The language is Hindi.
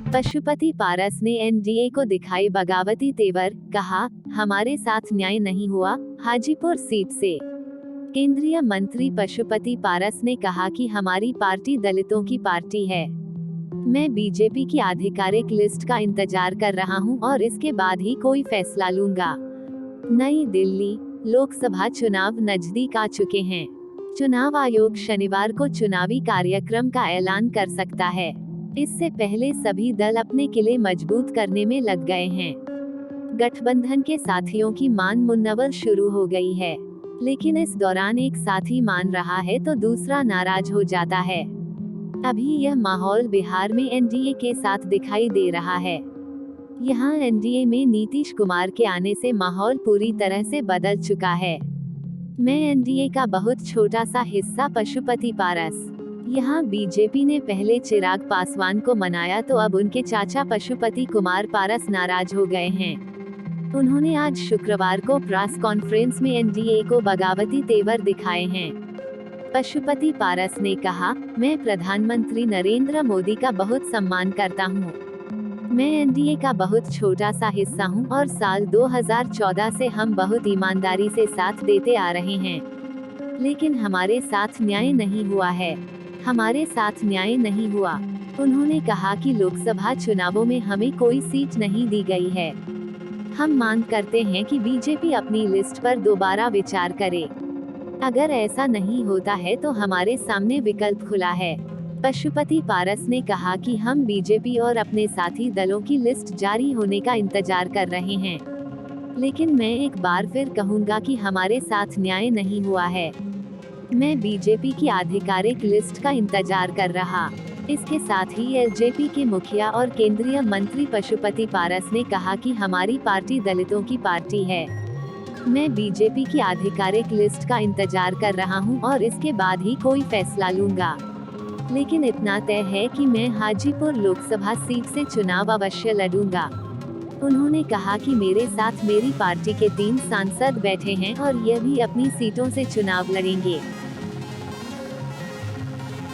पशुपति पारस ने एनडीए को दिखाई बगावती तेवर, कहा, हमारे साथ न्याय नहीं हुआ। हाजीपुर सीट से केंद्रीय मंत्री पशुपति पारस ने कहा कि हमारी पार्टी दलितों की पार्टी है। मैं बीजेपी की आधिकारिक लिस्ट का इंतजार कर रहा हूं और इसके बाद ही कोई फैसला लूंगा। नई दिल्ली, लोकसभा चुनाव नजदीक आ चुके हैं। चुनाव आयोग शनिवार को चुनावी कार्यक्रम का ऐलान कर सकता है। इससे पहले सभी दल अपने किले मजबूत करने में लग गए हैं। गठबंधन के साथियों की मान मुन्नवल शुरू हो गई है, लेकिन इस दौरान एक साथी मान रहा है तो दूसरा नाराज हो जाता है। अभी यह माहौल बिहार में एनडीए के साथ दिखाई दे रहा है। यहाँ एनडीए में नीतीश कुमार के आने से माहौल पूरी तरह से बदल चुका है। मैं एनडीए का बहुत छोटा सा हिस्सा पशुपति पारस। यहाँ बीजेपी ने पहले चिराग पासवान को मनाया तो अब उनके चाचा पशुपति कुमार पारस नाराज हो गए हैं। उन्होंने आज शुक्रवार को प्रेस कॉन्फ्रेंस में एनडीए को बगावती तेवर दिखाए हैं। पशुपति पारस ने कहा, मैं प्रधानमंत्री नरेंद्र मोदी का बहुत सम्मान करता हूँ। मैं एनडीए का बहुत छोटा सा हिस्सा हूँ और साल 2014 से हम बहुत ईमानदारी से साथ देते आ रहे हैं, लेकिन हमारे साथ न्याय नहीं हुआ है। हमारे साथ न्याय नहीं हुआ। उन्होंने कहा कि लोकसभा चुनावों में हमें कोई सीट नहीं दी गई है। हम मांग करते हैं कि बीजेपी अपनी लिस्ट पर दोबारा विचार करे। अगर ऐसा नहीं होता है तो हमारे सामने विकल्प खुला है। पशुपति पारस ने कहा कि हम बीजेपी और अपने साथी दलों की लिस्ट जारी होने का इंतजार कर रहे हैं, लेकिन मैं एक बार फिर कहूंगा कि हमारे साथ न्याय नहीं हुआ है। मैं बीजेपी की आधिकारिक लिस्ट का इंतजार कर रहा। इसके साथ ही एलजेपी के मुखिया और केंद्रीय मंत्री पशुपति पारस ने कहा कि हमारी पार्टी दलितों की पार्टी है। मैं बीजेपी की आधिकारिक लिस्ट का इंतजार कर रहा हूं और इसके बाद ही कोई फैसला लूंगा, लेकिन इतना तय है कि मैं हाजीपुर लोकसभा सीट से चुनाव अवश्य लड़ूंगा। उन्होंने कहा कि मेरे साथ मेरी पार्टी के 3 सांसद बैठे हैं और यह भी अपनी सीटों से चुनाव लड़ेंगे।